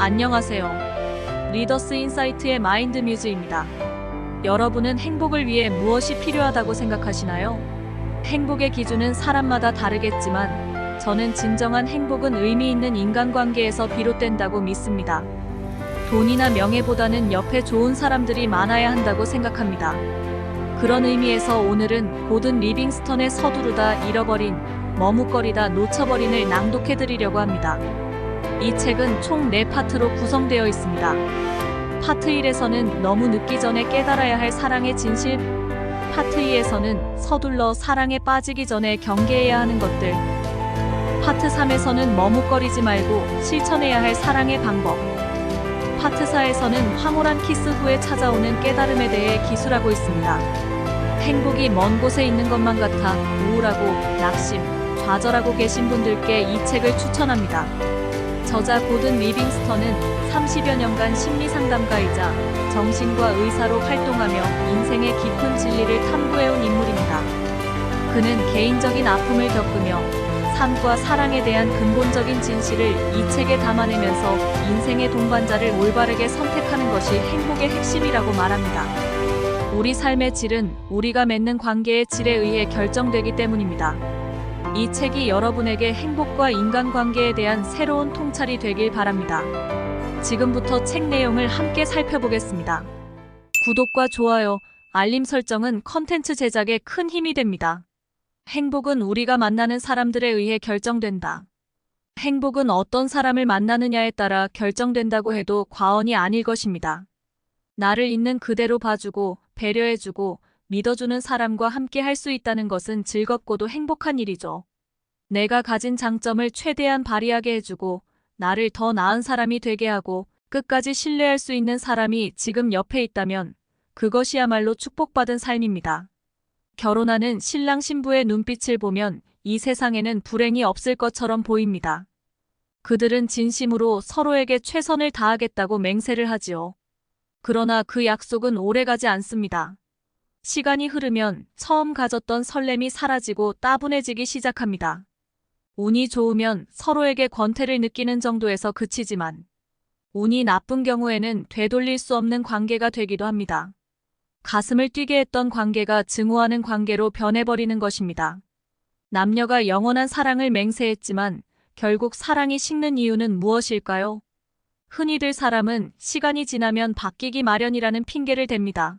안녕하세요. 리더스 인사이트의 마인드 뮤즈입니다. 여러분은 행복을 위해 무엇이 필요하다고 생각하시나요? 행복의 기준은 사람마다 다르겠지만 저는 진정한 행복은 의미 있는 인간관계에서 비롯된다고 믿습니다. 돈이나 명예보다는 옆에 좋은 사람들이 많아야 한다고 생각합니다. 그런 의미에서 오늘은 고든 리빙스턴의 서두르다 잃어버린, 머뭇거리다 놓쳐버린을 낭독해드리려고 합니다. 이 책은 총 4파트로 구성되어 있습니다. 파트 1에서는 너무 늦기 전에 깨달아야 할 사랑의 진실, 파트 2에서는 서둘러 사랑에 빠지기 전에 경계해야 하는 것들, 파트 3에서는 머뭇거리지 말고 실천해야 할 사랑의 방법, 파트 4에서는 황홀한 키스 후에 찾아오는 깨달음에 대해 기술하고 있습니다. 행복이 먼 곳에 있는 것만 같아 우울하고 낙심, 좌절하고 계신 분들께 이 책을 추천합니다. 저자 고든 리빙스턴은 30여 년간 심리상담가이자 정신과 의사로 활동하며 인생의 깊은 진리를 탐구해온 인물입니다. 그는 개인적인 아픔을 겪으며 삶과 사랑에 대한 근본적인 진실을 이 책에 담아내면서 인생의 동반자를 올바르게 선택하는 것이 행복의 핵심이라고 말합니다. 우리 삶의 질은 우리가 맺는 관계의 질에 의해 결정되기 때문입니다. 이 책이 여러분에게 행복과 인간관계에 대한 새로운 통찰이 되길 바랍니다. 지금부터 책 내용을 함께 살펴보겠습니다. 구독과 좋아요, 알림 설정은 컨텐츠 제작에 큰 힘이 됩니다. 행복은 우리가 만나는 사람들에 의해 결정된다. 행복은 어떤 사람을 만나느냐에 따라 결정된다고 해도 과언이 아닐 것입니다. 나를 있는 그대로 봐주고 배려해주고 믿어주는 사람과 함께 할 수 있다는 것은 즐겁고도 행복한 일이죠. 내가 가진 장점을 최대한 발휘하게 해주고 나를 더 나은 사람이 되게 하고 끝까지 신뢰할 수 있는 사람이 지금 옆에 있다면 그것이야말로 축복받은 삶입니다. 결혼하는 신랑 신부의 눈빛을 보면 이 세상에는 불행이 없을 것처럼 보입니다. 그들은 진심으로 서로에게 최선을 다하겠다고 맹세를 하지요. 그러나 그 약속은 오래가지 않습니다. 시간이 흐르면 처음 가졌던 설렘이 사라지고 따분해지기 시작합니다. 운이 좋으면 서로에게 권태를 느끼는 정도에서 그치지만 운이 나쁜 경우에는 되돌릴 수 없는 관계가 되기도 합니다. 가슴을 뛰게 했던 관계가 증오하는 관계로 변해버리는 것입니다. 남녀가 영원한 사랑을 맹세했지만 결국 사랑이 식는 이유는 무엇일까요? 흔히들 사람은 시간이 지나면 바뀌기 마련이라는 핑계를 댑니다.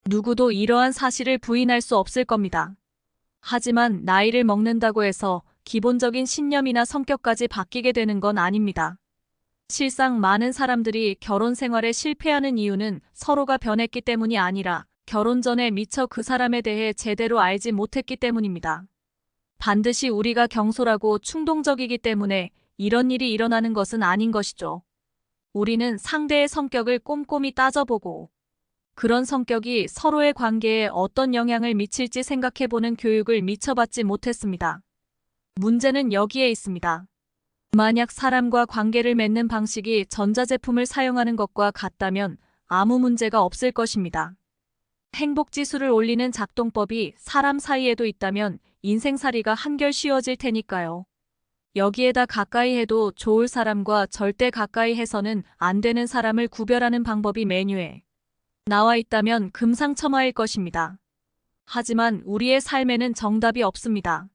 누구도 이러한 사실을 부인할 수 없을 겁니다. 하지만 나이를 먹는다고 해서 기본적인 신념이나 성격까지 바뀌게 되는 건 아닙니다. 실상 많은 사람들이 결혼 생활에 실패하는 이유는 서로가 변했기 때문이 아니라 결혼 전에 미처 그 사람에 대해 제대로 알지 못했기 때문입니다. 반드시 우리가 경솔하고 충동적이기 때문에 이런 일이 일어나는 것은 아닌 것이죠. 우리는 상대의 성격을 꼼꼼히 따져보고 그런 성격이 서로의 관계에 어떤 영향을 미칠지 생각해보는 교육을 미처 받지 못했습니다. 문제는 여기에 있습니다. 만약 사람과 관계를 맺는 방식이 전자제품을 사용하는 것과 같다면 아무 문제가 없을 것입니다. 행복지수를 올리는 작동법이 사람 사이에도 있다면 인생살이가 한결 쉬워질 테니까요. 여기에다 가까이 해도 좋을 사람과 절대 가까이 해서는 안 되는 사람을 구별하는 방법이 메뉴에 나와 있다면 금상첨화일 것입니다. 하지만 우리의 삶에는 정답이 없습니다.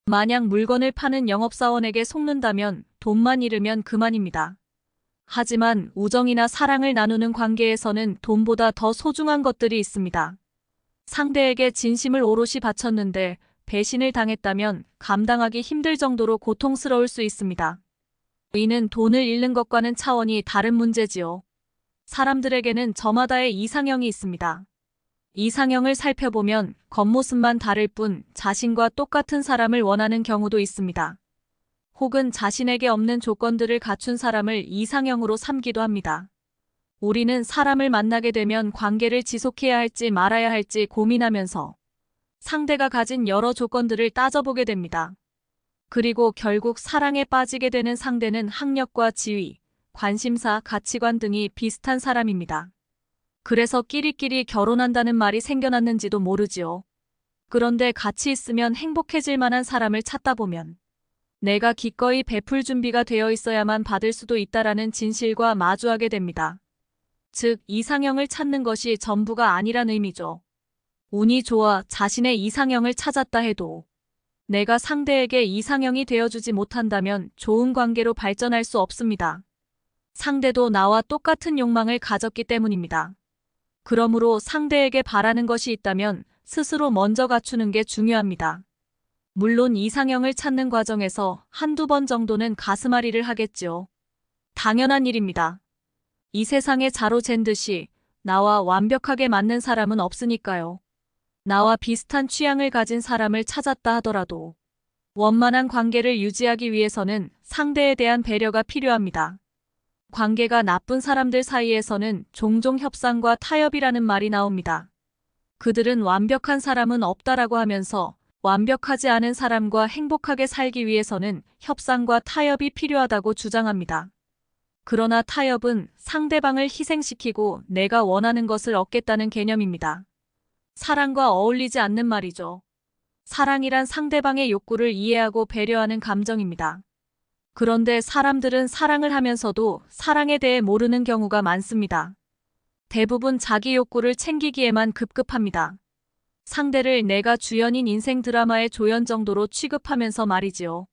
만약 물건을 파는 영업사원에게 속는다면 돈만 잃으면 그만입니다. 하지만 우정이나 사랑을 나누는 관계에서는 돈보다 더 소중한 것들이 있습니다. 상대에게 진심을 오롯이 바쳤는데 배신을 당했다면 감당하기 힘들 정도로 고통스러울 수 있습니다. 이는 돈을 잃는 것과는 차원이 다른 문제지요. 사람들에게는 저마다의 이상형이 있습니다. 이상형을 살펴보면 겉모습만 다를 뿐 자신과 똑같은 사람을 원하는 경우도 있습니다. 혹은 자신에게 없는 조건들을 갖춘 사람을 이상형으로 삼기도 합니다. 우리는 사람을 만나게 되면 관계를 지속해야 할지 말아야 할지 고민하면서 상대가 가진 여러 조건들을 따져보게 됩니다. 그리고 결국 사랑에 빠지게 되는 상대는 학력과 지위, 관심사, 가치관 등이 비슷한 사람입니다. 그래서 끼리끼리 결혼한다는 말이 생겨났는지도 모르지요. 그런데 같이 있으면 행복해질 만한 사람을 찾다 보면 내가 기꺼이 베풀 준비가 되어 있어야만 받을 수도 있다라는 진실과 마주하게 됩니다. 즉, 이상형을 찾는 것이 전부가 아니란 의미죠. 운이 좋아 자신의 이상형을 찾았다 해도 내가 상대에게 이상형이 되어주지 못한다면 좋은 관계로 발전할 수 없습니다. 상대도 나와 똑같은 욕망을 가졌기 때문입니다. 그러므로 상대에게 바라는 것이 있다면 스스로 먼저 갖추는 게 중요합니다. 물론 이상형을 찾는 과정에서 한두 번 정도는 가슴앓이를 하겠지요. 당연한 일입니다. 이 세상에 자로 잰 듯이 나와 완벽하게 맞는 사람은 없으니까요. 나와 비슷한 취향을 가진 사람을 찾았다 하더라도 원만한 관계를 유지하기 위해서는 상대에 대한 배려가 필요합니다. 관계가 나쁜 사람들 사이에서는 종종 협상과 타협이라는 말이 나옵니다. 그들은 완벽한 사람은 없다라고 하면서 완벽하지 않은 사람과 행복하게 살기 위해서는 협상과 타협이 필요하다고 주장합니다. 그러나 타협은 상대방을 희생시키고 내가 원하는 것을 얻겠다는 개념입니다. 사랑과 어울리지 않는 말이죠. 사랑이란 상대방의 욕구를 이해하고 배려하는 감정입니다. 그런데 사람들은 사랑을 하면서도 사랑에 대해 모르는 경우가 많습니다. 대부분 자기 욕구를 챙기기에만 급급합니다. 상대를 내가 주연인 인생 드라마의 조연 정도로 취급하면서 말이지요.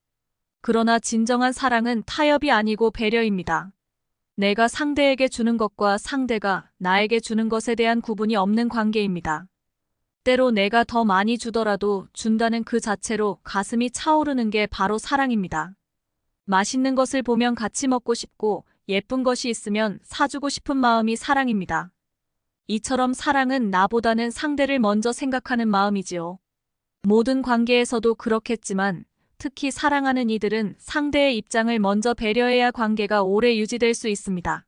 그러나 진정한 사랑은 타협이 아니고 배려입니다. 내가 상대에게 주는 것과 상대가 나에게 주는 것에 대한 구분이 없는 관계입니다. 때로 내가 더 많이 주더라도 준다는 그 자체로 가슴이 차오르는 게 바로 사랑입니다. 맛있는 것을 보면 같이 먹고 싶고 예쁜 것이 있으면 사주고 싶은 마음이 사랑입니다. 이처럼 사랑은 나보다는 상대를 먼저 생각하는 마음이지요. 모든 관계에서도 그렇겠지만 특히 사랑하는 이들은 상대의 입장을 먼저 배려해야 관계가 오래 유지될 수 있습니다.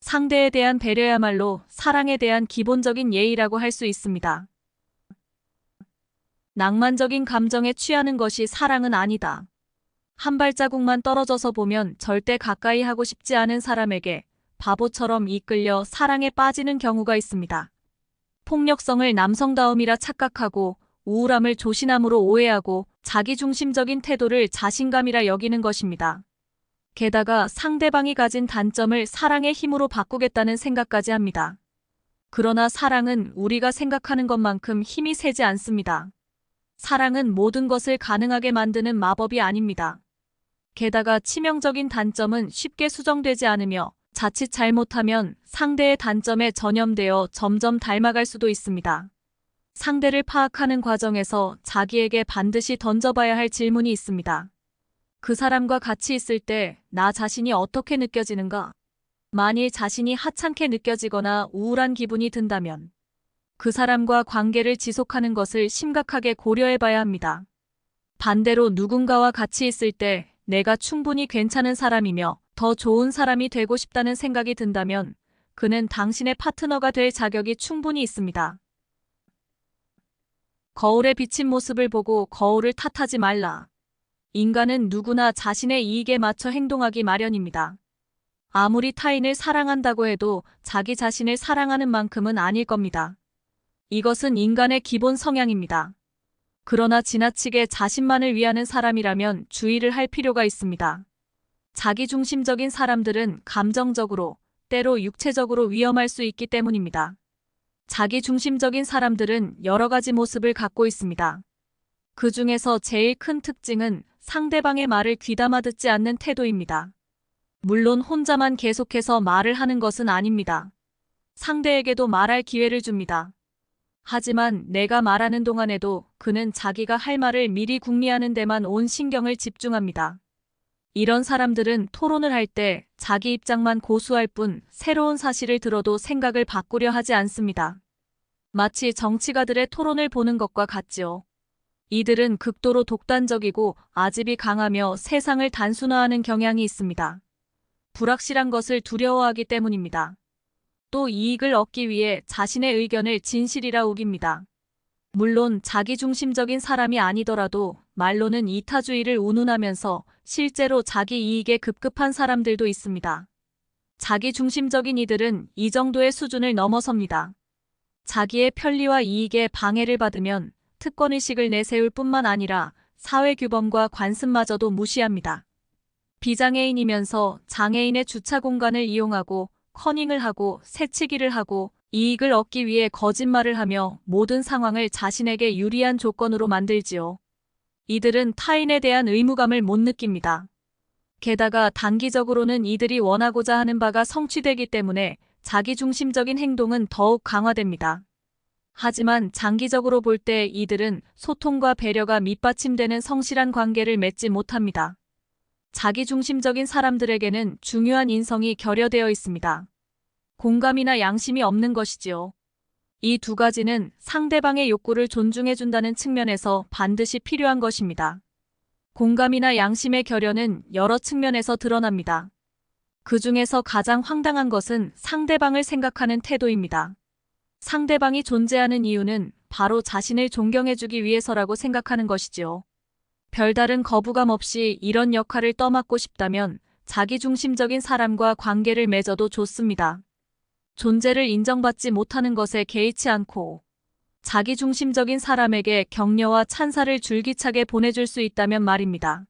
상대에 대한 배려야말로 사랑에 대한 기본적인 예의라고 할 수 있습니다. 낭만적인 감정에 취하는 것이 사랑은 아니다. 한 발자국만 떨어져서 보면 절대 가까이 하고 싶지 않은 사람에게 바보처럼 이끌려 사랑에 빠지는 경우가 있습니다. 폭력성을 남성다움이라 착각하고 우울함을 조신함으로 오해하고 자기중심적인 태도를 자신감이라 여기는 것입니다. 게다가 상대방이 가진 단점을 사랑의 힘으로 바꾸겠다는 생각까지 합니다. 그러나 사랑은 우리가 생각하는 것만큼 힘이 세지 않습니다. 사랑은 모든 것을 가능하게 만드는 마법이 아닙니다. 게다가 치명적인 단점은 쉽게 수정되지 않으며 자칫 잘못하면 상대의 단점에 전염되어 점점 닮아갈 수도 있습니다. 상대를 파악하는 과정에서 자기에게 반드시 던져봐야 할 질문이 있습니다. 그 사람과 같이 있을 때 나 자신이 어떻게 느껴지는가? 만일 자신이 하찮게 느껴지거나 우울한 기분이 든다면 그 사람과 관계를 지속하는 것을 심각하게 고려해봐야 합니다. 반대로 누군가와 같이 있을 때 내가 충분히 괜찮은 사람이며 더 좋은 사람이 되고 싶다는 생각이 든다면 그는 당신의 파트너가 될 자격이 충분히 있습니다. 거울에 비친 모습을 보고 거울을 탓하지 말라. 인간은 누구나 자신의 이익에 맞춰 행동하기 마련입니다. 아무리 타인을 사랑한다고 해도 자기 자신을 사랑하는 만큼은 아닐 겁니다. 이것은 인간의 기본 성향입니다. 그러나 지나치게 자신만을 위하는 사람이라면 주의를 할 필요가 있습니다. 자기중심적인 사람들은 감정적으로, 때로 육체적으로 위험할 수 있기 때문입니다. 자기중심적인 사람들은 여러 가지 모습을 갖고 있습니다. 그 중에서 제일 큰 특징은 상대방의 말을 귀담아 듣지 않는 태도입니다. 물론 혼자만 계속해서 말을 하는 것은 아닙니다. 상대에게도 말할 기회를 줍니다. 하지만 내가 말하는 동안에도 그는 자기가 할 말을 미리 궁리하는 데만 온 신경을 집중합니다. 이런 사람들은 토론을 할 때 자기 입장만 고수할 뿐 새로운 사실을 들어도 생각을 바꾸려 하지 않습니다. 마치 정치가들의 토론을 보는 것과 같지요. 이들은 극도로 독단적이고 아집이 강하며 세상을 단순화하는 경향이 있습니다. 불확실한 것을 두려워하기 때문입니다. 또 이익을 얻기 위해 자신의 의견을 진실이라 우깁니다. 물론 자기중심적인 사람이 아니더라도 말로는 이타주의를 운운하면서 실제로 자기 이익에 급급한 사람들도 있습니다. 자기중심적인 이들은 이 정도의 수준을 넘어섭니다. 자기의 편리와 이익에 방해를 받으면 특권의식을 내세울 뿐만 아니라 사회 규범과 관습마저도 무시합니다. 비장애인이면서 장애인의 주차 공간을 이용하고 커닝을 하고 새치기를 하고 이익을 얻기 위해 거짓말을 하며 모든 상황을 자신에게 유리한 조건으로 만들지요. 이들은 타인에 대한 의무감을 못 느낍니다. 게다가 단기적으로는 이들이 원하고자 하는 바가 성취되기 때문에 자기중심적인 행동은 더욱 강화됩니다. 하지만 장기적으로 볼 때 이들은 소통과 배려가 밑받침되는 성실한 관계를 맺지 못합니다. 자기중심적인 사람들에게는 중요한 인성이 결여되어 있습니다. 공감이나 양심이 없는 것이지요. 이 두 가지는 상대방의 욕구를 존중해준다는 측면에서 반드시 필요한 것입니다. 공감이나 양심의 결여는 여러 측면에서 드러납니다. 그 중에서 가장 황당한 것은 상대방을 생각하는 태도입니다. 상대방이 존재하는 이유는 바로 자신을 존경해주기 위해서라고 생각하는 것이지요. 별다른 거부감 없이 이런 역할을 떠맡고 싶다면 자기중심적인 사람과 관계를 맺어도 좋습니다. 존재를 인정받지 못하는 것에 개의치 않고 자기중심적인 사람에게 격려와 찬사를 줄기차게 보내줄 수 있다면 말입니다.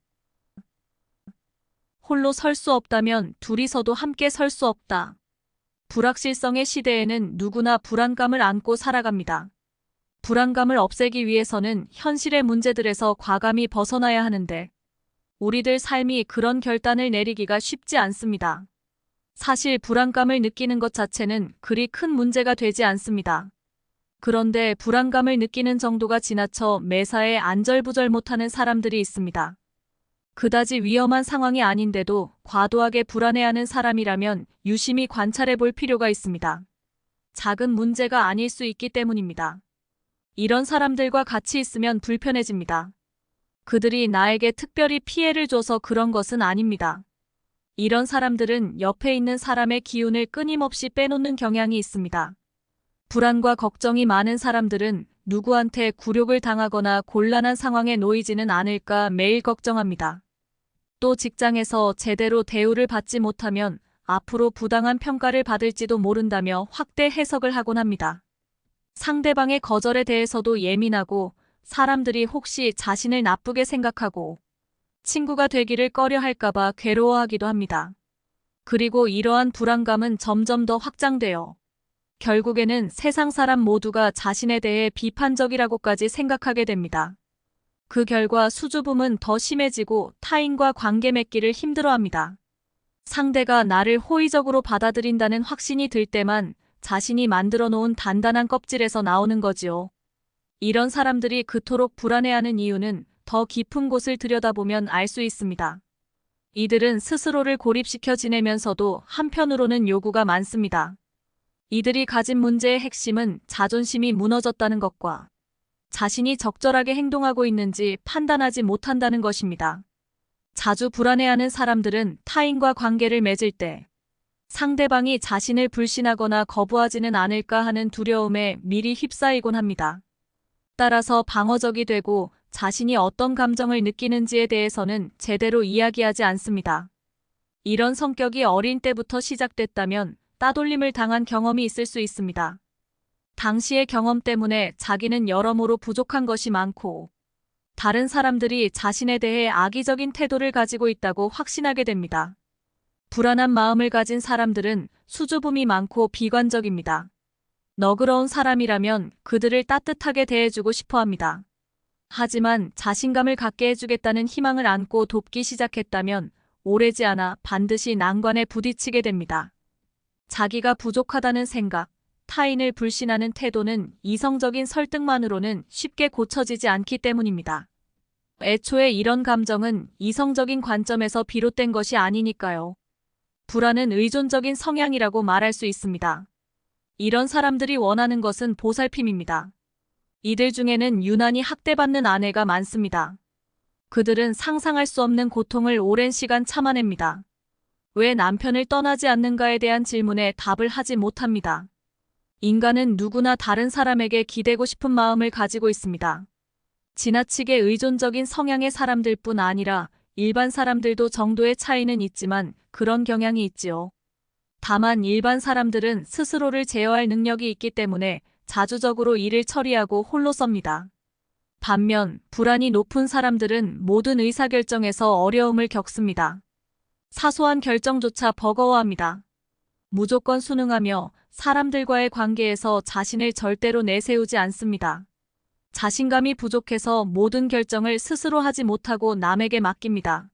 홀로 설 수 없다면 둘이서도 함께 설 수 없다. 불확실성의 시대에는 누구나 불안감을 안고 살아갑니다. 불안감을 없애기 위해서는 현실의 문제들에서 과감히 벗어나야 하는데 우리들 삶이 그런 결단을 내리기가 쉽지 않습니다. 사실 불안감을 느끼는 것 자체는 그리 큰 문제가 되지 않습니다. 그런데 불안감을 느끼는 정도가 지나쳐 매사에 안절부절 못하는 사람들이 있습니다. 그다지 위험한 상황이 아닌데도 과도하게 불안해하는 사람이라면 유심히 관찰해 볼 필요가 있습니다. 작은 문제가 아닐 수 있기 때문입니다. 이런 사람들과 같이 있으면 불편해집니다. 그들이 나에게 특별히 피해를 줘서 그런 것은 아닙니다. 이런 사람들은 옆에 있는 사람의 기운을 끊임없이 빼놓는 경향이 있습니다. 불안과 걱정이 많은 사람들은 누구한테 굴욕을 당하거나 곤란한 상황에 놓이지는 않을까 매일 걱정합니다. 또 직장에서 제대로 대우를 받지 못하면 앞으로 부당한 평가를 받을지도 모른다며 확대 해석을 하곤 합니다. 상대방의 거절에 대해서도 예민하고 사람들이 혹시 자신을 나쁘게 생각하고 친구가 되기를 꺼려할까봐 괴로워하기도 합니다. 그리고 이러한 불안감은 점점 더 확장되어 결국에는 세상 사람 모두가 자신에 대해 비판적이라고까지 생각하게 됩니다. 그 결과 수줍음은 더 심해지고 타인과 관계 맺기를 힘들어합니다. 상대가 나를 호의적으로 받아들인다는 확신이 들 때만 자신이 만들어 놓은 단단한 껍질에서 나오는 거지요. 이런 사람들이 그토록 불안해하는 이유는 더 깊은 곳을 들여다보면 알 수 있습니다. 이들은 스스로를 고립시켜 지내면서도 한편으로는 요구가 많습니다. 이들이 가진 문제의 핵심은 자존심이 무너졌다는 것과 자신이 적절하게 행동하고 있는지 판단하지 못한다는 것입니다. 자주 불안해하는 사람들은 타인과 관계를 맺을 때 상대방이 자신을 불신하거나 거부하지는 않을까 하는 두려움에 미리 휩싸이곤 합니다. 따라서 방어적이 되고 자신이 어떤 감정을 느끼는지에 대해서는 제대로 이야기하지 않습니다. 이런 성격이 어린 때부터 시작됐다면 따돌림을 당한 경험이 있을 수 있습니다. 당시의 경험 때문에 자기는 여러모로 부족한 것이 많고 다른 사람들이 자신에 대해 악의적인 태도를 가지고 있다고 확신하게 됩니다. 불안한 마음을 가진 사람들은 수줍음이 많고 비관적입니다. 너그러운 사람이라면 그들을 따뜻하게 대해주고 싶어 합니다. 하지만 자신감을 갖게 해주겠다는 희망을 안고 돕기 시작했다면 오래지 않아 반드시 난관에 부딪히게 됩니다. 자기가 부족하다는 생각, 타인을 불신하는 태도는 이성적인 설득만으로는 쉽게 고쳐지지 않기 때문입니다. 애초에 이런 감정은 이성적인 관점에서 비롯된 것이 아니니까요. 불안은 의존적인 성향이라고 말할 수 있습니다. 이런 사람들이 원하는 것은 보살핌입니다. 이들 중에는 유난히 학대받는 아내가 많습니다. 그들은 상상할 수 없는 고통을 오랜 시간 참아냅니다. 왜 남편을 떠나지 않는가에 대한 질문에 답을 하지 못합니다. 인간은 누구나 다른 사람에게 기대고 싶은 마음을 가지고 있습니다. 지나치게 의존적인 성향의 사람들뿐 아니라 일반 사람들도 정도의 차이는 있지만 그런 경향이 있지요. 다만 일반 사람들은 스스로를 제어할 능력이 있기 때문에 자주적으로 일을 처리하고 홀로 섭니다. 반면 불안이 높은 사람들은 모든 의사결정에서 어려움을 겪습니다. 사소한 결정조차 버거워합니다. 무조건 순응하며 사람들과의 관계에서 자신을 절대로 내세우지 않습니다. 자신감이 부족해서 모든 결정을 스스로 하지 못하고 남에게 맡깁니다.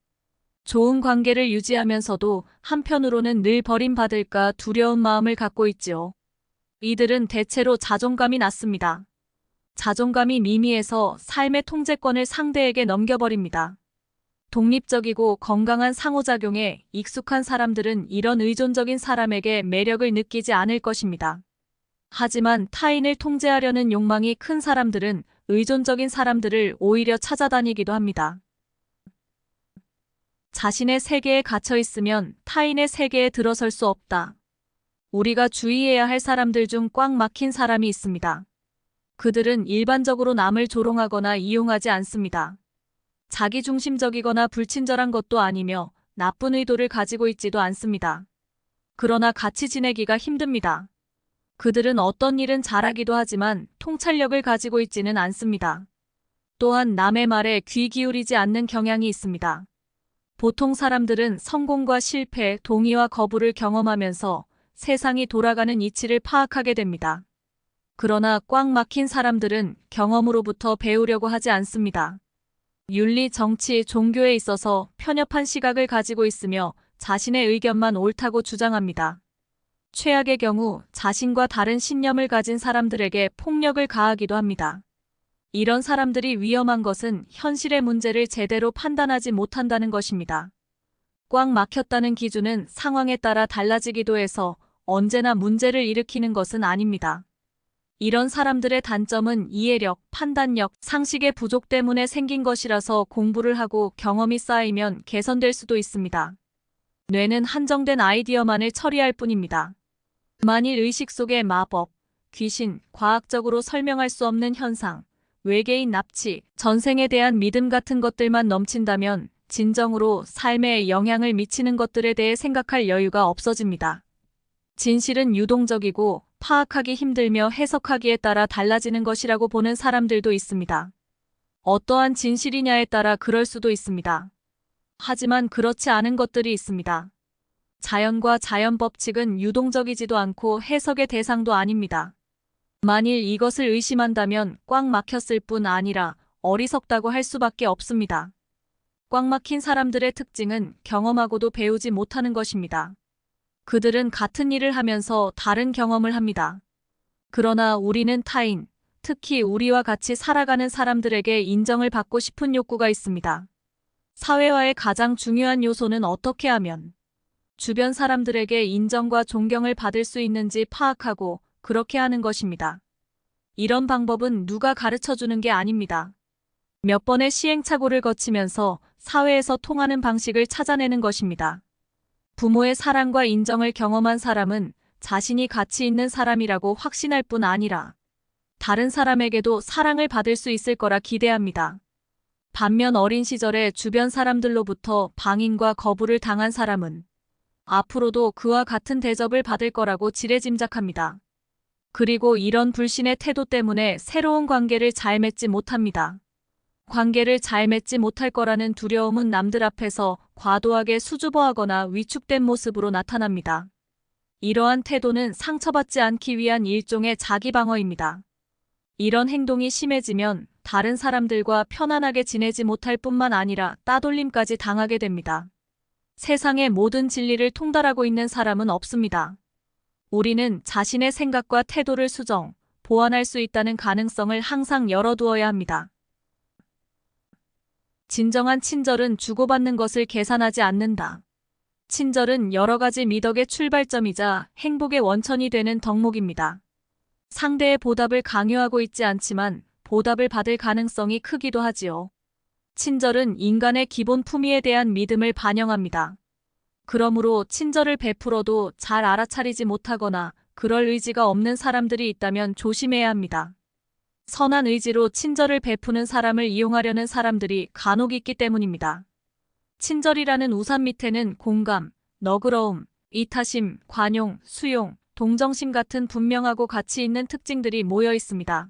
좋은 관계를 유지하면서도 한편으로는 늘 버림받을까 두려운 마음을 갖고 있지요. 이들은 대체로 자존감이 낮습니다. 자존감이 미미해서 삶의 통제권을 상대에게 넘겨버립니다. 독립적이고 건강한 상호작용에 익숙한 사람들은 이런 의존적인 사람에게 매력을 느끼지 않을 것입니다. 하지만 타인을 통제하려는 욕망이 큰 사람들은 의존적인 사람들을 오히려 찾아다니기도 합니다. 자신의 세계에 갇혀 있으면 타인의 세계에 들어설 수 없다. 우리가 주의해야 할 사람들 중 꽉 막힌 사람이 있습니다. 그들은 일반적으로 남을 조롱하거나 이용하지 않습니다. 자기중심적이거나 불친절한 것도 아니며 나쁜 의도를 가지고 있지도 않습니다. 그러나 같이 지내기가 힘듭니다. 그들은 어떤 일은 잘하기도 하지만 통찰력을 가지고 있지는 않습니다. 또한 남의 말에 귀 기울이지 않는 경향이 있습니다. 보통 사람들은 성공과 실패, 동의와 거부를 경험하면서 세상이 돌아가는 이치를 파악하게 됩니다. 그러나 꽉 막힌 사람들은 경험으로부터 배우려고 하지 않습니다. 윤리, 정치, 종교에 있어서 편협한 시각을 가지고 있으며 자신의 의견만 옳다고 주장합니다. 최악의 경우 자신과 다른 신념을 가진 사람들에게 폭력을 가하기도 합니다. 이런 사람들이 위험한 것은 현실의 문제를 제대로 판단하지 못한다는 것입니다. 꽉 막혔다는 기준은 상황에 따라 달라지기도 해서 언제나 문제를 일으키는 것은 아닙니다. 이런 사람들의 단점은 이해력, 판단력, 상식의 부족 때문에 생긴 것이라서 공부를 하고 경험이 쌓이면 개선될 수도 있습니다. 뇌는 한정된 아이디어만을 처리할 뿐입니다. 만일 의식 속의 마법, 귀신, 과학적으로 설명할 수 없는 현상, 외계인 납치, 전생에 대한 믿음 같은 것들만 넘친다면 진정으로 삶에 영향을 미치는 것들에 대해 생각할 여유가 없어집니다. 진실은 유동적이고 파악하기 힘들며 해석하기에 따라 달라지는 것이라고 보는 사람들도 있습니다. 어떠한 진실이냐에 따라 그럴 수도 있습니다. 하지만 그렇지 않은 것들이 있습니다. 자연과 자연 법칙은 유동적이지도 않고 해석의 대상도 아닙니다. 만일 이것을 의심한다면 꽉 막혔을 뿐 아니라 어리석다고 할 수밖에 없습니다. 꽉 막힌 사람들의 특징은 경험하고도 배우지 못하는 것입니다. 그들은 같은 일을 하면서 다른 경험을 합니다. 그러나 우리는 타인, 특히 우리와 같이 살아가는 사람들에게 인정을 받고 싶은 욕구가 있습니다. 사회화의 가장 중요한 요소는 어떻게 하면 주변 사람들에게 인정과 존경을 받을 수 있는지 파악하고 그렇게 하는 것입니다. 이런 방법은 누가 가르쳐주는 게 아닙니다. 몇 번의 시행착오를 거치면서 사회에서 통하는 방식을 찾아내는 것입니다. 부모의 사랑과 인정을 경험한 사람은 자신이 가치 있는 사람이라고 확신할 뿐 아니라 다른 사람에게도 사랑을 받을 수 있을 거라 기대합니다. 반면 어린 시절에 주변 사람들로부터 방임과 거부를 당한 사람은 앞으로도 그와 같은 대접을 받을 거라고 지레짐작합니다. 그리고 이런 불신의 태도 때문에 새로운 관계를 잘 맺지 못합니다. 관계를 잘 맺지 못할 거라는 두려움은 남들 앞에서 과도하게 수줍어하거나 위축된 모습으로 나타납니다. 이러한 태도는 상처받지 않기 위한 일종의 자기 방어입니다. 이런 행동이 심해지면 다른 사람들과 편안하게 지내지 못할 뿐만 아니라 따돌림까지 당하게 됩니다. 세상의 모든 진리를 통달하고 있는 사람은 없습니다. 우리는 자신의 생각과 태도를 수정, 보완할 수 있다는 가능성을 항상 열어두어야 합니다. 진정한 친절은 주고받는 것을 계산하지 않는다. 친절은 여러 가지 미덕의 출발점이자 행복의 원천이 되는 덕목입니다. 상대의 보답을 강요하고 있지 않지만 보답을 받을 가능성이 크기도 하지요. 친절은 인간의 기본 품위에 대한 믿음을 반영합니다. 그러므로 친절을 베풀어도 잘 알아차리지 못하거나 그럴 의지가 없는 사람들이 있다면 조심해야 합니다. 선한 의지로 친절을 베푸는 사람을 이용하려는 사람들이 간혹 있기 때문입니다. 친절이라는 우산 밑에는 공감, 너그러움, 이타심, 관용, 수용, 동정심 같은 분명하고 가치 있는 특징들이 모여 있습니다.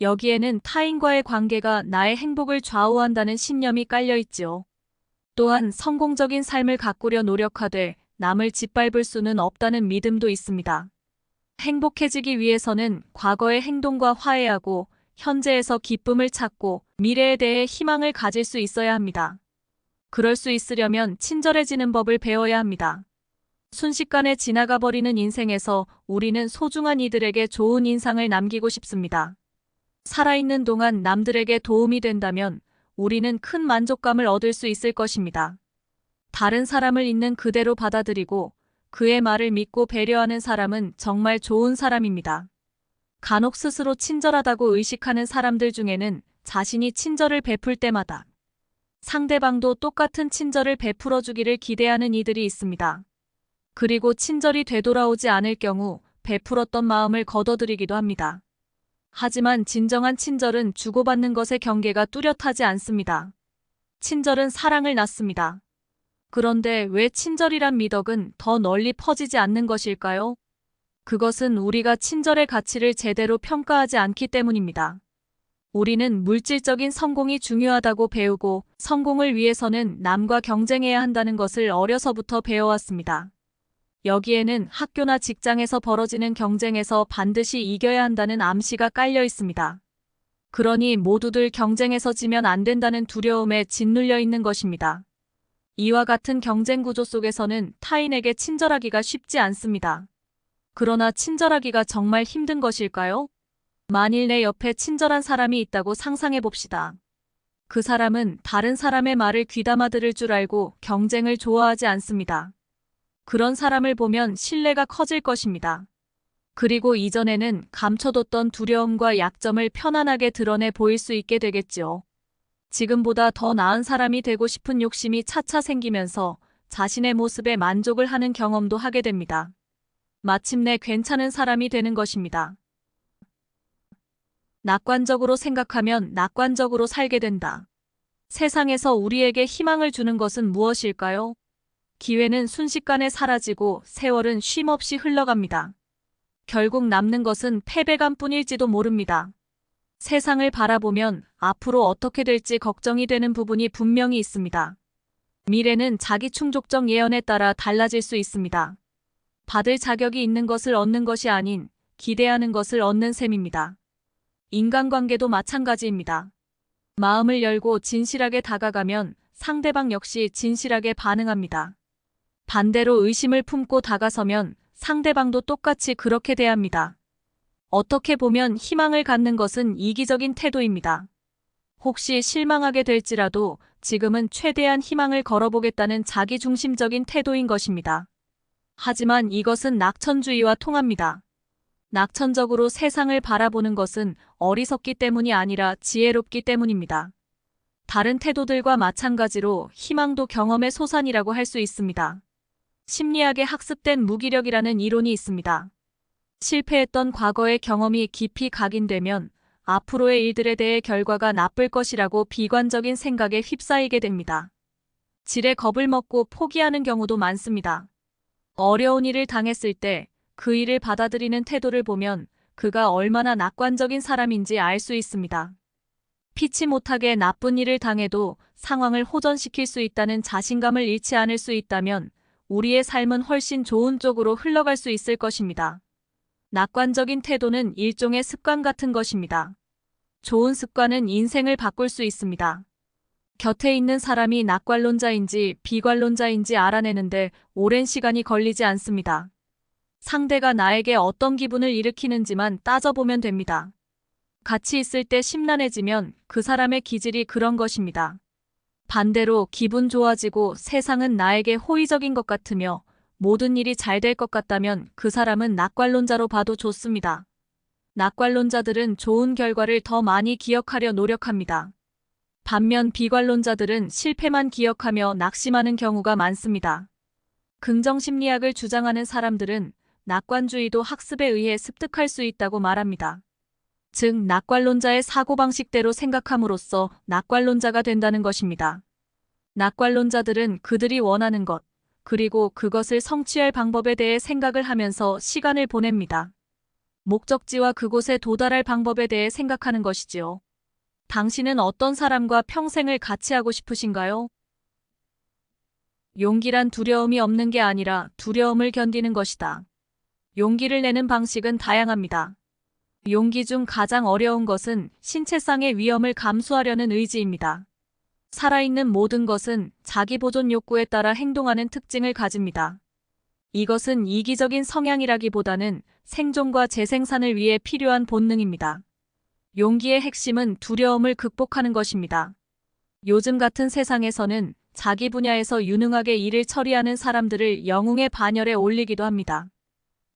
여기에는 타인과의 관계가 나의 행복을 좌우한다는 신념이 깔려 있지요. 또한 성공적인 삶을 가꾸려 노력하되 남을 짓밟을 수는 없다는 믿음도 있습니다. 행복해지기 위해서는 과거의 행동과 화해하고 현재에서 기쁨을 찾고 미래에 대해 희망을 가질 수 있어야 합니다. 그럴 수 있으려면 친절해지는 법을 배워야 합니다. 순식간에 지나가 버리는 인생에서 우리는 소중한 이들에게 좋은 인상을 남기고 싶습니다. 살아있는 동안 남들에게 도움이 된다면 우리는 큰 만족감을 얻을 수 있을 것입니다. 다른 사람을 있는 그대로 받아들이고 그의 말을 믿고 배려하는 사람은 정말 좋은 사람입니다. 간혹 스스로 친절하다고 의식하는 사람들 중에는 자신이 친절을 베풀 때마다 상대방도 똑같은 친절을 베풀어 주기를 기대하는 이들이 있습니다. 그리고 친절이 되돌아오지 않을 경우 베풀었던 마음을 거둬들이기도 합니다. 하지만 진정한 친절은 주고받는 것의 경계가 뚜렷하지 않습니다. 친절은 사랑을 낳습니다. 그런데 왜 친절이란 미덕은 더 널리 퍼지지 않는 것일까요? 그것은 우리가 친절의 가치를 제대로 평가하지 않기 때문입니다. 우리는 물질적인 성공이 중요하다고 배우고 성공을 위해서는 남과 경쟁해야 한다는 것을 어려서부터 배워왔습니다. 여기에는 학교나 직장에서 벌어지는 경쟁에서 반드시 이겨야 한다는 암시가 깔려 있습니다. 그러니 모두들 경쟁에서 지면 안 된다는 두려움에 짓눌려 있는 것입니다. 이와 같은 경쟁 구조 속에서는 타인에게 친절하기가 쉽지 않습니다. 그러나 친절하기가 정말 힘든 것일까요? 만일 내 옆에 친절한 사람이 있다고 상상해 봅시다. 그 사람은 다른 사람의 말을 귀담아 들을 줄 알고 경쟁을 좋아하지 않습니다. 그런 사람을 보면 신뢰가 커질 것입니다. 그리고 이전에는 감춰뒀던 두려움과 약점을 편안하게 드러내 보일 수 있게 되겠지요. 지금보다 더 나은 사람이 되고 싶은 욕심이 차차 생기면서 자신의 모습에 만족을 하는 경험도 하게 됩니다. 마침내 괜찮은 사람이 되는 것입니다. 낙관적으로 생각하면 낙관적으로 살게 된다. 세상에서 우리에게 희망을 주는 것은 무엇일까요? 기회는 순식간에 사라지고 세월은 쉼없이 흘러갑니다. 결국 남는 것은 패배감뿐일지도 모릅니다. 세상을 바라보면 앞으로 어떻게 될지 걱정이 되는 부분이 분명히 있습니다. 미래는 자기 충족적 예언에 따라 달라질 수 있습니다. 받을 자격이 있는 것을 얻는 것이 아닌 기대하는 것을 얻는 셈입니다. 인간관계도 마찬가지입니다. 마음을 열고 진실하게 다가가면 상대방 역시 진실하게 반응합니다. 반대로 의심을 품고 다가서면 상대방도 똑같이 그렇게 대합니다. 어떻게 보면 희망을 갖는 것은 이기적인 태도입니다. 혹시 실망하게 될지라도 지금은 최대한 희망을 걸어보겠다는 자기중심적인 태도인 것입니다. 하지만 이것은 낙천주의와 통합니다. 낙천적으로 세상을 바라보는 것은 어리석기 때문이 아니라 지혜롭기 때문입니다. 다른 태도들과 마찬가지로 희망도 경험의 소산이라고 할 수 있습니다. 심리학에 학습된 무기력이라는 이론이 있습니다. 실패했던 과거의 경험이 깊이 각인되면 앞으로의 일들에 대해 결과가 나쁠 것이라고 비관적인 생각에 휩싸이게 됩니다. 지레 겁을 먹고 포기하는 경우도 많습니다. 어려운 일을 당했을 때 그 일을 받아들이는 태도를 보면 그가 얼마나 낙관적인 사람인지 알 수 있습니다. 피치 못하게 나쁜 일을 당해도 상황을 호전시킬 수 있다는 자신감을 잃지 않을 수 있다면 우리의 삶은 훨씬 좋은 쪽으로 흘러갈 수 있을 것입니다. 낙관적인 태도는 일종의 습관 같은 것입니다. 좋은 습관은 인생을 바꿀 수 있습니다. 곁에 있는 사람이 낙관론자인지 비관론자인지 알아내는데 오랜 시간이 걸리지 않습니다. 상대가 나에게 어떤 기분을 일으키는지만 따져보면 됩니다. 같이 있을 때 심란해지면 그 사람의 기질이 그런 것입니다. 반대로 기분 좋아지고 세상은 나에게 호의적인 것 같으며 모든 일이 잘 될 것 같다면 그 사람은 낙관론자로 봐도 좋습니다. 낙관론자들은 좋은 결과를 더 많이 기억하려 노력합니다. 반면 비관론자들은 실패만 기억하며 낙심하는 경우가 많습니다. 긍정심리학을 주장하는 사람들은 낙관주의도 학습에 의해 습득할 수 있다고 말합니다. 즉, 낙관론자의 사고방식대로 생각함으로써 낙관론자가 된다는 것입니다. 낙관론자들은 그들이 원하는 것, 그리고 그것을 성취할 방법에 대해 생각을 하면서 시간을 보냅니다. 목적지와 그곳에 도달할 방법에 대해 생각하는 것이지요. 당신은 어떤 사람과 평생을 같이 하고 싶으신가요? 용기란 두려움이 없는 게 아니라 두려움을 견디는 것이다. 용기를 내는 방식은 다양합니다. 용기 중 가장 어려운 것은 신체상의 위험을 감수하려는 의지입니다. 살아있는 모든 것은 자기 보존 욕구에 따라 행동하는 특징을 가집니다. 이것은 이기적인 성향이라기보다는 생존과 재생산을 위해 필요한 본능입니다. 용기의 핵심은 두려움을 극복하는 것입니다. 요즘 같은 세상에서는 자기 분야에서 유능하게 일을 처리하는 사람들을 영웅의 반열에 올리기도 합니다.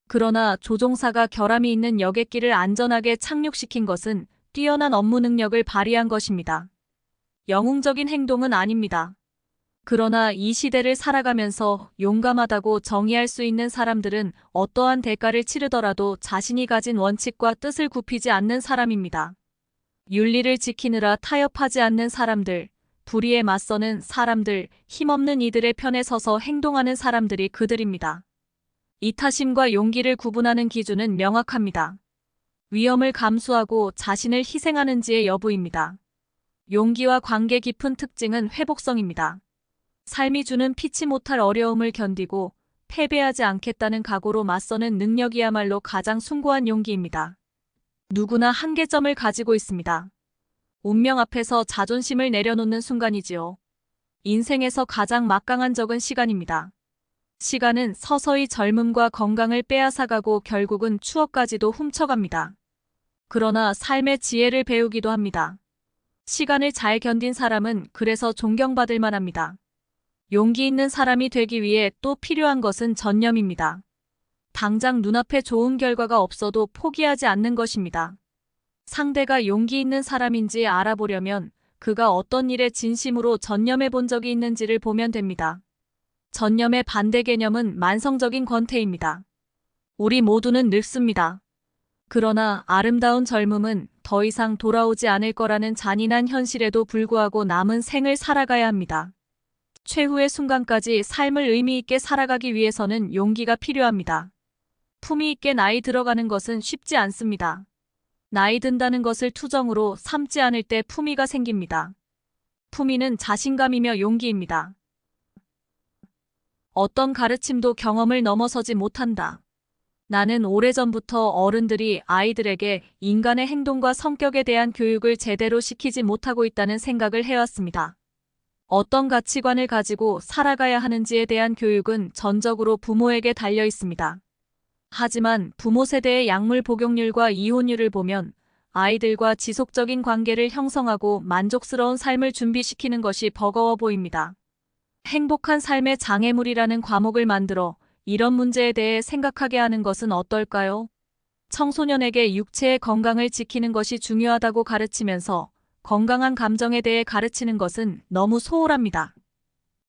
그러나 조종사가 결함이 있는 여객기를 안전하게 착륙시킨 것은 뛰어난 업무 능력을 발휘한 것입니다. 영웅적인 행동은 아닙니다. 그러나 이 시대를 살아가면서 용감하다고 정의할 수 있는 사람들은 어떠한 대가를 치르더라도 자신이 가진 원칙과 뜻을 굽히지 않는 사람입니다. 윤리를 지키느라 타협하지 않는 사람들, 불의에 맞서는 사람들, 힘없는 이들의 편에 서서 행동하는 사람들이 그들입니다. 이타심과 용기를 구분하는 기준은 명확합니다. 위험을 감수하고 자신을 희생하는지의 여부입니다. 용기와 관계 깊은 특징은 회복성입니다. 삶이 주는 피치 못할 어려움을 견디고 패배하지 않겠다는 각오로 맞서는 능력이야말로 가장 숭고한 용기입니다. 누구나 한계점을 가지고 있습니다. 운명 앞에서 자존심을 내려놓는 순간이지요. 인생에서 가장 막강한 적은 시간입니다. 시간은 서서히 젊음과 건강을 빼앗아가고 결국은 추억까지도 훔쳐갑니다. 그러나 삶의 지혜를 배우기도 합니다. 시간을 잘 견딘 사람은 그래서 존경받을 만합니다. 용기 있는 사람이 되기 위해 또 필요한 것은 전념입니다. 당장 눈앞에 좋은 결과가 없어도 포기하지 않는 것입니다. 상대가 용기 있는 사람인지 알아보려면 그가 어떤 일에 진심으로 전념해 본 적이 있는지를 보면 됩니다. 전념의 반대 개념은 만성적인 권태입니다. 우리 모두는 늙습니다. 그러나 아름다운 젊음은 더 이상 돌아오지 않을 거라는 잔인한 현실에도 불구하고 남은 생을 살아가야 합니다. 최후의 순간까지 삶을 의미 있게 살아가기 위해서는 용기가 필요합니다. 품위 있게 나이 들어가는 것은 쉽지 않습니다. 나이 든다는 것을 투정으로 삼지 않을 때 품위가 생깁니다. 품위는 자신감이며 용기입니다. 어떤 가르침도 경험을 넘어서지 못한다. 나는 오래전부터 어른들이 아이들에게 인간의 행동과 성격에 대한 교육을 제대로 시키지 못하고 있다는 생각을 해왔습니다. 어떤 가치관을 가지고 살아가야 하는지에 대한 교육은 전적으로 부모에게 달려 있습니다. 하지만 부모 세대의 약물 복용률과 이혼율을 보면 아이들과 지속적인 관계를 형성하고 만족스러운 삶을 준비시키는 것이 버거워 보입니다. 행복한 삶의 장애물이라는 과목을 만들어 이런 문제에 대해 생각하게 하는 것은 어떨까요? 청소년에게 육체의 건강을 지키는 것이 중요하다고 가르치면서 건강한 감정에 대해 가르치는 것은 너무 소홀합니다.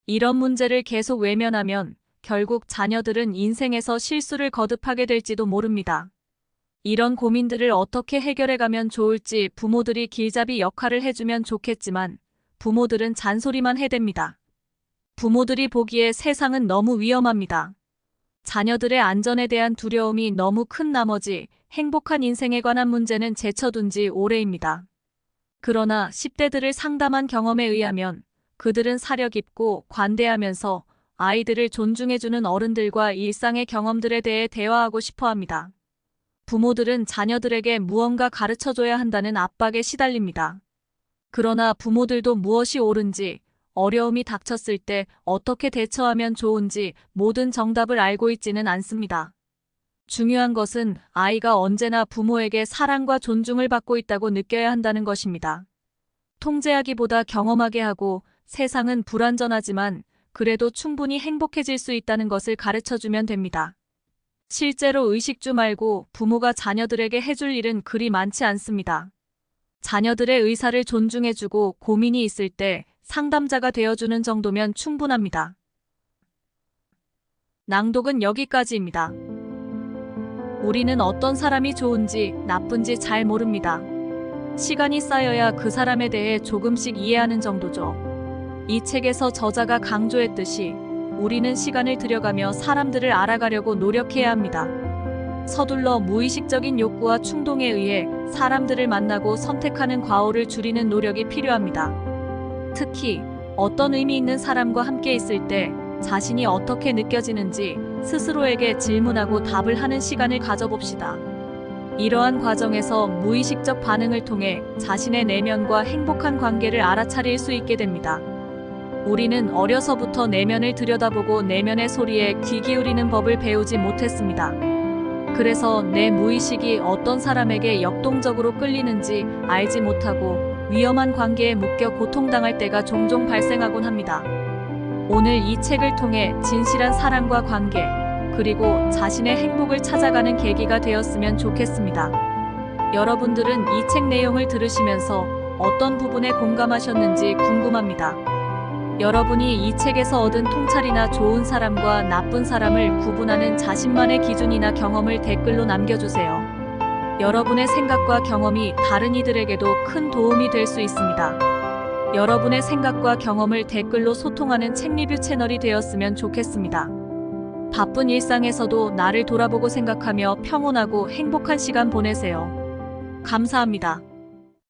이런 문제를 계속 외면하면 결국 자녀들은 인생에서 실수를 거듭하게 될지도 모릅니다. 이런 고민들을 어떻게 해결해가면 좋을지 부모들이 길잡이 역할을 해주면 좋겠지만 부모들은 잔소리만 해댑니다. 부모들이 보기에 세상은 너무 위험합니다. 자녀들의 안전에 대한 두려움이 너무 큰 나머지 행복한 인생에 관한 문제는 제쳐둔 지 오래입니다. 그러나 10대들을 상담한 경험에 의하면 그들은 사려 깊고 관대하면서 아이들을 존중해주는 어른들과 일상의 경험들에 대해 대화하고 싶어 합니다. 부모들은 자녀들에게 무언가 가르쳐줘야 한다는 압박에 시달립니다. 그러나 부모들도 무엇이 옳은지, 어려움이 닥쳤을 때 어떻게 대처하면 좋은지 모든 정답을 알고 있지는 않습니다. 중요한 것은 아이가 언제나 부모에게 사랑과 존중을 받고 있다고 느껴야 한다는 것입니다. 통제하기보다 경험하게 하고 세상은 불완전하지만 그래도 충분히 행복해질 수 있다는 것을 가르쳐주면 됩니다. 실제로 의식주 말고 부모가 자녀들에게 해줄 일은 그리 많지 않습니다. 자녀들의 의사를 존중해주고 고민이 있을 때 상담자가 되어주는 정도면 충분합니다. 낭독은 여기까지입니다. 우리는 어떤 사람이 좋은지 나쁜지 잘 모릅니다. 시간이 쌓여야 그 사람에 대해 조금씩 이해하는 정도죠. 이 책에서 저자가 강조했듯이 우리는 시간을 들여가며 사람들을 알아가려고 노력해야 합니다. 서둘러 무의식적인 욕구와 충동에 의해 사람들을 만나고 선택하는 과오를 줄이는 노력이 필요합니다. 특히 어떤 의미 있는 사람과 함께 있을 때 자신이 어떻게 느껴지는지 스스로에게 질문하고 답을 하는 시간을 가져봅시다. 이러한 과정에서 무의식적 반응을 통해 자신의 내면과 행복한 관계를 알아차릴 수 있게 됩니다. 우리는 어려서부터 내면을 들여다보고 내면의 소리에 귀 기울이는 법을 배우지 못했습니다. 그래서 내 무의식이 어떤 사람에게 역동적으로 끌리는지 알지 못하고 위험한 관계에 묶여 고통당할 때가 종종 발생하곤 합니다. 오늘 이 책을 통해 진실한 사랑과 관계, 그리고 자신의 행복을 찾아가는 계기가 되었으면 좋겠습니다. 여러분들은 이 책 내용을 들으시면서 어떤 부분에 공감하셨는지 궁금합니다. 여러분이 이 책에서 얻은 통찰이나 좋은 사람과 나쁜 사람을 구분하는 자신만의 기준이나 경험을 댓글로 남겨주세요. 여러분의 생각과 경험이 다른 이들에게도 큰 도움이 될 수 있습니다. 여러분의 생각과 경험을 댓글로 소통하는 책 리뷰 채널이 되었으면 좋겠습니다. 바쁜 일상에서도 나를 돌아보고 생각하며 평온하고 행복한 시간 보내세요. 감사합니다.